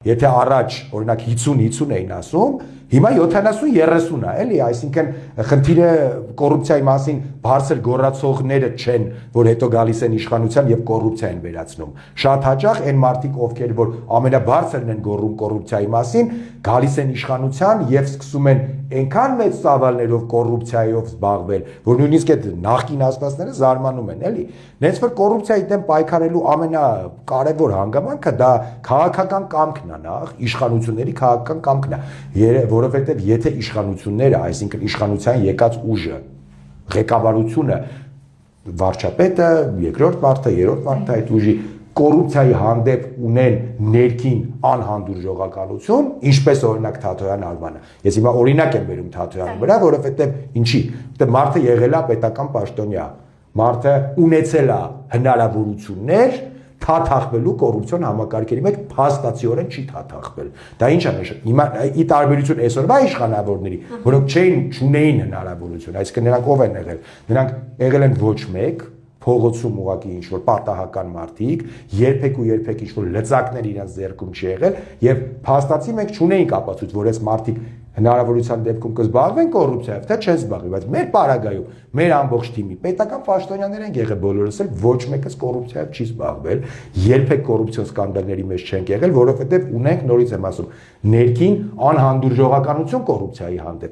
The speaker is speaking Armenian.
Եթե առաջ օրինակ 50-50 էին ասում, հիմա 70-30 է, էլի, այսինքն խնդիրը կոռուպցիայի մասին բարձր գոռացողները չեն, որ հետո գալիս են իշխանության եւ կոռուպցիա են վերացնում։ Շատ հաճախ այն մարդիկ, ովքեր որ ամենաբարձրն են գոռում կոռուպցիայի մասին, գալիս են իշխանության եւ սկսում են այնքան մեծ ծավալներով կոռուպցիայով զբաղվել, որ նույնիսկ այդ նախկին աստվածները զարմանում են, էլի։ Նենց որ կոռուպցիայի դեմ պայքարելու ամենակարևոր հանգամանքը դա քաղաքական կամքն է նախ, իշխանությունների քաղաքական կամքն է, որովհետև եթե իշխանությունները, այսինքն իշխանության եկած ուժը, ղեկավարությունը, վարչապետը, երկրորդ մարդը, երրորդ մարդը այդ ուժի կոռուպցիայի հանդեպ ունեն ներքին անհանդուրժողականություն, ինչպես օրինակ Թաթոյան Արմանը։ Ես հիմա օրինակ եմ բերում Թաթոյանի վրա, որովհետև ինչի, որովհետև մարդը եղել է պետական պաշտոնյա, մարդը ունեցել է հնարավորություններ թաթախվելու կոռուպցիոն համակարգերի մեջ փաստացիորեն չի թաթախվել։ Դա ինչ է նշանակում։ Հիմա ի տարբերություն այսօրվա իշխանավորների, որոնք չունեին հնարավորություն, այսինքն նրանք ով են եղել։ Նրանք եղել են ոչ մեկ փողոցում ուղակի ինչ որ պատահական մարդիկ, երբեք ու երբեք ինչ որ լծակներ իրենց ձեռքում չի եղել եւ փաստացի մենք չունեինք ապացույց, որ այս մարդիկ հնարավորության դեպքում կզբաղվեն կոռուպցիայով, թե չեն զբաղվի, բայց մեր պարագայում մեր ամբողջ թիմի պետական պաշտոնյաներ են եղել բոլորս էլ ոչ մեկս կոռուպցիայով չի զբաղվել, երբեք կոռուպցիոն սկանդալների մեջ չենք եղել, որովհետեւ ունենք նորից եմ ասում, ներքին անհանդուրժողականություն կոռուպցիայի հանդեպ։